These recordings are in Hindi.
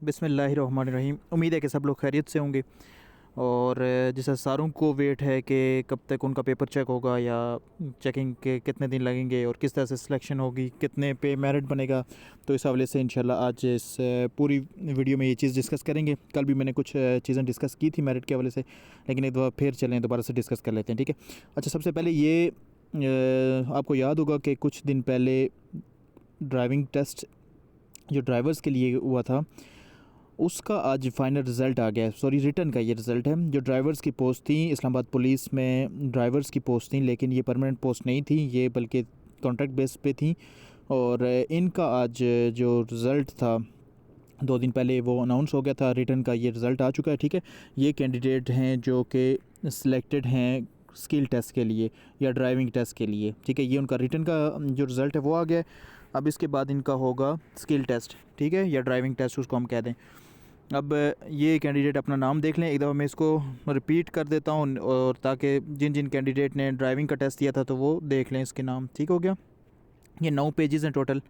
बिस्मिल्लाहिर्रहमानिर्रहीम। उम्मीद है कि सब लोग खैरियत से होंगे। और जैसे सारों को वेट है कि कब तक उनका पेपर चेक होगा या चेकिंग के कितने दिन लगेंगे और किस तरह से सिलेक्शन होगी, कितने पे मेरिट बनेगा। तो इस हवाले से इंशाल्लाह आज इस पूरी वीडियो में ये चीज़ डिस्कस करेंगे। कल भी मैंने कुछ चीज़ें डिस्कस की थी मेरिट के हवाले से, लेकिन एक दफ़ा फिर चलें दोबारा से डिस्कस कर लेते हैं, ठीक है। अच्छा, सबसे पहले ये आपको याद होगा कि कुछ दिन पहले ड्राइविंग टेस्ट जो ड्राइवर्स के लिए हुआ था उसका आज फाइनल रिज़ल्ट आ गया है। सॉरी, रिटर्न का ये रिज़ल्ट है। जो ड्राइवर्स की पोस्ट थी इस्लामाबाद पुलिस में, ड्राइवर्स की पोस्ट थी, लेकिन ये परमानेंट पोस्ट नहीं थी, ये बल्कि कॉन्ट्रैक्ट बेस पे थी। और इनका आज जो रिज़ल्ट था 2 दिन पहले वो अनाउंस हो गया था। रिटर्न का ये रिज़ल्ट आ चुका है, ठीक है। ये कैंडिडेट हैं जो कि सिलेक्टेड हैं स्किल टेस्ट के लिए या ड्राइविंग टेस्ट के लिए, ठीक है। ये उनका रिटर्न का जो रिज़ल्ट है वो आ गया है। अब इसके बाद इनका होगा स्किल टेस्ट, ठीक है, या ड्राइविंग टेस्ट उसको हम कह दें। अब ये कैंडिडेट अपना नाम देख लें। एक दफ़ा मैं इसको रिपीट कर देता हूँ और ताकि जिन जिन कैंडिडेट ने ड्राइविंग का टेस्ट दिया था तो वो देख लें इसके नाम, ठीक हो गया। ये 9 पेजेस हैं टोटल।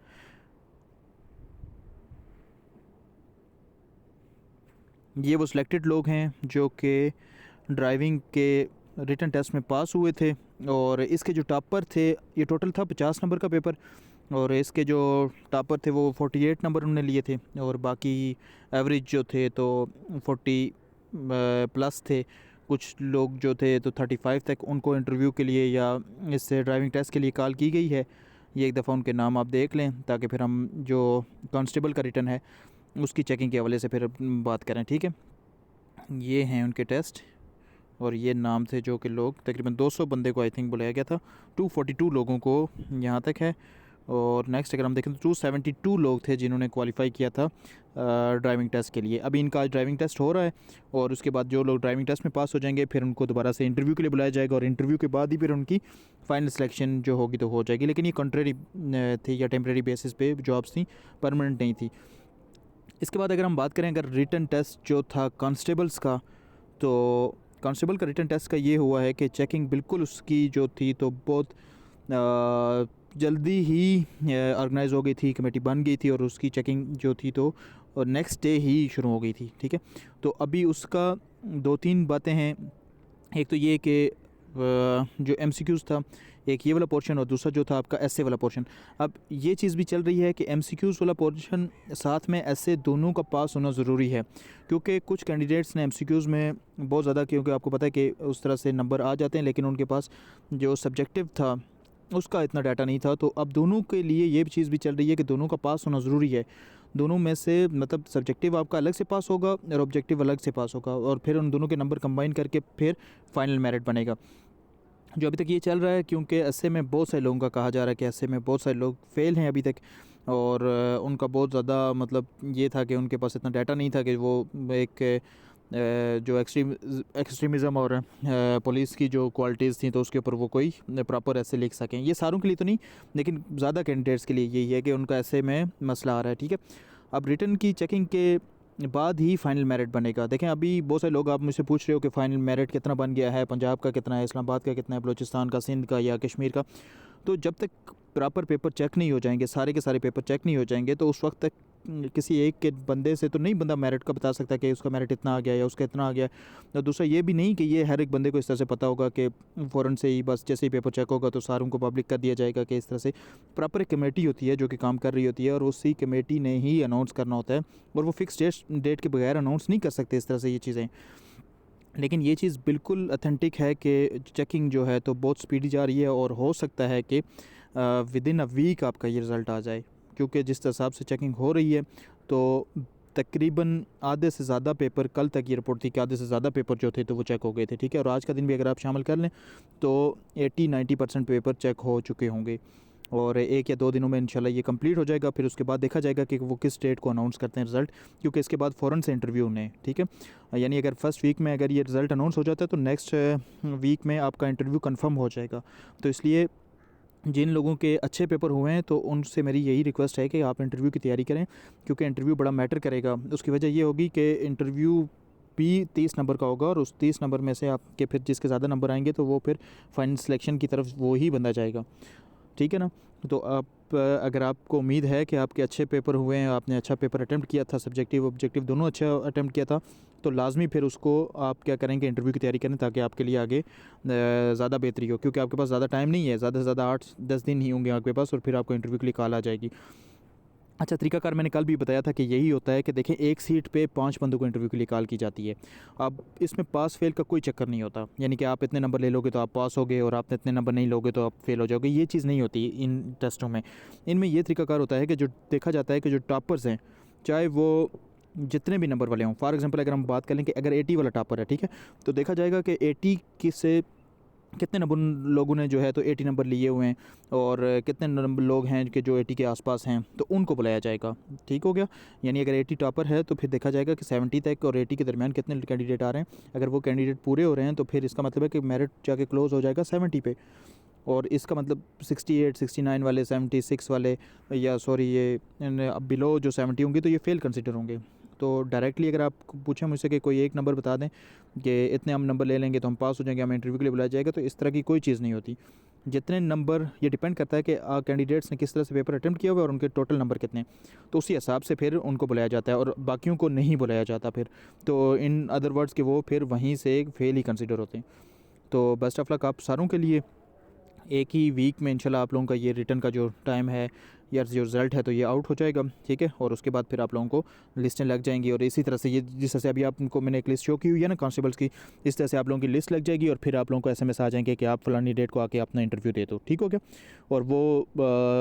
ये वो सिलेक्टेड लोग हैं जो कि ड्राइविंग के रिटन टेस्ट में पास हुए थे। और इसके जो टॉपर थे, ये टोटल था 50 नंबर का पेपर, और इसके जो टॉपर थे वो 48 नंबर उन्होंने लिए थे, और बाकी एवरेज जो थे तो 40 प्लस थे। कुछ लोग जो थे तो 35 तक उनको इंटरव्यू के लिए या इस ड्राइविंग टेस्ट के लिए कॉल की गई है। ये एक दफ़ा उनके नाम आप देख लें ताकि फिर हम जो कांस्टेबल का रिटर्न है उसकी चेकिंग के हवाले से फिर बात करें, ठीक है। ये हैं उनके टेस्ट और ये नाम थे जो कि लोग तकरीबन 200 बंदे को आई थिंक बुलाया गया था। 242 लोगों को यहाँ तक है। और नेक्स्ट अगर हम देखें तो 272 लोग थे जिन्होंने क्वालिफाई किया था ड्राइविंग टेस्ट के लिए। अभी इनका आज ड्राइविंग टेस्ट हो रहा है और उसके बाद जो लोग ड्राइविंग टेस्ट में पास हो जाएंगे फिर उनको दोबारा से इंटरव्यू के लिए बुलाया जाएगा, और इंटरव्यू के बाद ही फिर उनकी फ़ाइनल सिलेक्शन जो होगी तो हो जाएगी। लेकिन ये कंट्रेरी थी या टेम्प्रेरी बेसिस पे जॉब्स थी, परमानेंट नहीं थी। इसके बाद अगर हम बात करें, अगर रिटन टेस्ट जो था कांस्टेबल्स का, तो कांस्टेबल का रिटन टेस्ट का ये हुआ है कि चेकिंग बिल्कुल उसकी जो थी तो बहुत जल्दी ही ऑर्गेनाइज़ हो गई थी, कमेटी बन गई थी और उसकी चेकिंग जो थी तो नेक्स्ट डे ही शुरू हो गई थी, ठीक है। तो अभी उसका 2-3 बातें हैं। एक तो ये कि जो एमसीक्यूज़ था, एक ये वाला पोर्शन और दूसरा जो था आपका एसए वाला पोर्शन। अब ये चीज़ भी चल रही है कि एमसीक्यूज़ वाला पोर्शन साथ में एसए दोनों का पास होना ज़रूरी है, क्योंकि कुछ कैंडिडेट्स ने एमसीक्यूज़ में बहुत ज़्यादा, क्योंकि आपको पता है कि उस तरह से नंबर आ जाते हैं, लेकिन उनके पास जो सब्जेक्टिव था उसका इतना डाटा नहीं था। तो अब दोनों के लिए ये चीज़ भी चल रही है कि दोनों का पास होना ज़रूरी है। दोनों में से मतलब सब्जेक्टिव आपका अलग से पास होगा और ऑब्जेक्टिव अलग से पास होगा, और फिर उन दोनों के नंबर कंबाइन करके फिर फाइनल मेरिट बनेगा। जो अभी तक ये चल रहा है, क्योंकि एसए में बहुत सारे लोगों का कहा जा रहा है कि एसए में बहुत सारे लोग फेल हैं अभी तक, और उनका बहुत ज़्यादा मतलब ये था कि उनके पास इतना डाटा नहीं था कि वो एक जो एक्सट्रीमिज़म और पुलिस की जो क्वालिटीज़ थी तो उसके ऊपर वो कोई प्रॉपर ऐसे लिख सकें। ये सारों के लिए तो नहीं, लेकिन ज़्यादा कैंडिडेट्स के लिए यही है कि उनका ऐसे में मसला आ रहा है, ठीक है। अब रिटर्न की चेकिंग के बाद ही फाइनल मेरिट बनेगा। देखें, अभी बहुत सारे लोग आप मुझसे पूछ रहे हो कि फ़ाइनल मेरिट कितना बन गया है, पंजाब का कितना है, इस्लामाबाद का कितना है, बलूचिस्तान का, सिंध का या कश्मीर का। तो जब तक प्रॉपर पेपर चेक नहीं हो जाएंगे, सारे के सारे पेपर चेक नहीं हो जाएंगे, तो उस वक्त तक किसी एक के बंदे से तो नहीं बंदा मेरिट का बता सकता कि उसका मेरिट इतना आ गया या उसका इतना आ गया। और दूसरा ये भी नहीं कि ये हर एक बंदे को इस तरह से पता होगा कि फ़ौरन से ही बस जैसे ही पेपर चेक होगा तो सारों को पब्लिक कर दिया जाएगा कि इस तरह से प्रॉपर एक कमेटी होती है जो कि काम कर रही होती है, और उसी कमेटी ने ही अनाउंस करना होता है, और वो फिक्स डेट के बगैर अनाउंस नहीं कर सकते इस तरह से ये चीज़ें। लेकिन ये चीज़ बिल्कुल अथेंटिक है कि चेकिंग जो है तो बहुत स्पीडी जा रही है, और हो सकता है कि विद इन अ वीक आपका ये रिज़ल्ट आ जाए, क्योंकि जिस हिसाब से चेकिंग हो रही है तो तकरीबन आधे से ज़्यादा पेपर, कल तक ये रिपोर्ट थी कि आधे से ज़्यादा पेपर जो थे तो वो चेक हो गए थे, ठीक है। और आज का दिन भी अगर आप शामिल कर लें तो 80-90% पेपर चेक हो चुके होंगे, और 1 या 2 दिनों में इंशाल्लाह ये कंप्लीट हो जाएगा। फिर उसके बाद देखा जाएगा कि वो किस डेट को अनाउंस करते हैं रिज़ल्ट, क्योंकि इसके बाद फ़ौरन से इंटरव्यू उन्हें, ठीक है। यानी अगर फर्स्ट वीक में अगर ये रिज़ल्ट अनाउंस हो जाता है तो नेक्स्ट वीक में आपका इंटरव्यू कंफर्म हो जाएगा। तो इसलिए जिन लोगों के अच्छे पेपर हुए हैं तो उनसे मेरी यही रिक्वेस्ट है कि आप इंटरव्यू की तैयारी करें, क्योंकि इंटरव्यू बड़ा मैटर करेगा। उसकी वजह ये होगी कि इंटरव्यू भी 30 नंबर का होगा, और उस 30 नंबर में से आपके फिर जिसके ज़्यादा नंबर आएंगे तो वो फिर फाइनल सिलेक्शन की तरफ वो ही बंदा जाएगा, ठीक है ना। तो आप अगर आपको उम्मीद है कि आपके अच्छे पेपर हुए हैं, आपने अच्छा पेपर अटैम्प्ट किया था, सब्जेक्टिव ऑब्जेक्टिव दोनों अच्छा अटैम्प्ट किया था, तो लाजमी फिर उसको आप क्या करेंगे, इंटरव्यू की तैयारी करें ताकि आपके लिए आगे ज़्यादा बेहतरी हो, क्योंकि आपके पास ज़्यादा टाइम नहीं है, ज़्यादा से ज़्यादा 8-10 दिन ही होंगे आपके पास और फिर आपको इंटरव्यू के लिए कॉल आ जाएगी। अच्छा, तरीकाकार मैंने कल भी बताया था कि यही होता है कि देखें, एक सीट पे 5 बंदों को इंटरव्यू के लिए कॉल की जाती है। अब इसमें पास फेल का कोई चक्कर नहीं होता, यानी कि आप इतने नंबर ले लोगे तो आप पास होगे और आप इतने नंबर नहीं लोगे तो आप फेल हो जाओगे, ये चीज़ नहीं होती इन टेस्टों में। इनमें ये तरीकाकार होता है कि जो देखा जाता है कि जो टॉपर्स हैं, चाहे वो जितने भी नंबर वाले हों, फॉर एग्जांपल अगर हम बात करें कि अगर 80 वाला टॉपर है, ठीक है, तो देखा जाएगा कि 80 की से कितने नंबर लोगों ने जो है तो 80 नंबर लिए हुए हैं और कितने नंबर लोग हैं कि जो 80 के आसपास हैं, तो उनको बुलाया जाएगा। ठीक हो गया, यानी अगर 80 टॉपर है तो फिर देखा जाएगा कि 70 तक और 80 के दरमियान कितने कैंडिडेट आ रहे हैं। अगर वो कैंडिडेट पूरे हो रहे हैं तो फिर इसका मतलब है कि मेरिट जाके क्लोज हो जाएगा 70 पे, और इसका मतलब 68 69 वाले, 76 वाले, या सॉरी ये बिलो जो 70 होंगे तो ये फेल कंसिडर होंगे। तो डायरेक्टली अगर आप पूछें मुझसे कि कोई एक नंबर बता दें कि इतने हम नंबर ले लेंगे तो हम पास हो जाएंगे, हमें इंटरव्यू के लिए बुलाया जाएगा, तो इस तरह की कोई चीज़ नहीं होती। जितने नंबर, ये डिपेंड करता है कि कैंडिडेट्स ने किस तरह से पेपर अटैम्प्ट किया हुआ है और उनके टोटल नंबर कितने, तो उसी हिसाब से फिर उनको बुलाया जाता है और बाकियों को नहीं बुलाया जाता फिर। तो इन अदर वर्ड्स के वो फिर वहीं से फेल ही कंसिडर होते हैं। तो बेस्ट ऑफ लक आप सारों के लिए। एक ही वीक में इंशाल्लाह आप लोगों का ये रिटर्न का जो टाइम है या जो रिज़ल्ट है तो ये आउट हो जाएगा, ठीक है, और उसके बाद फिर आप लोगों को लिस्टें लग जाएंगी और इसी तरह से ये जिस तरह से अभी आपको मैंने एक लिस्ट शो की हुई है ना कांस्टेबल्स की, इस तरह से आप लोगों की लिस्ट लग जाएगी और फिर आप लोगों को एसएमएस आ जाएंगे कि आप फलानी डेट को आके अपना इंटरव्यू दे दो। ठीक हो गया, और वो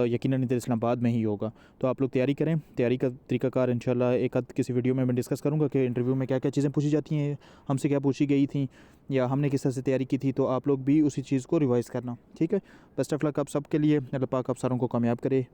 यकीनन इधर इस्लामाबाद में ही होगा। तो आप लोग तैयारी करें, तैयारी का तरीकाकार इंशाल्लाह एक आध किसी वीडियो में मैं डिस्कस करूँगा कि इंटरव्यू में क्या क्या चीज़ें पूछी जाती हैं, हमसे क्या पूछी गई थी या हमने किस तरह से तैयारी की थी, तो आप लोग भी उसी चीज़ को रिवाइज़ करना। ठीक है, बेस्ट ऑफ लक आप सबके लिए, अल्लाह पाक आप सारों को कामयाब करे।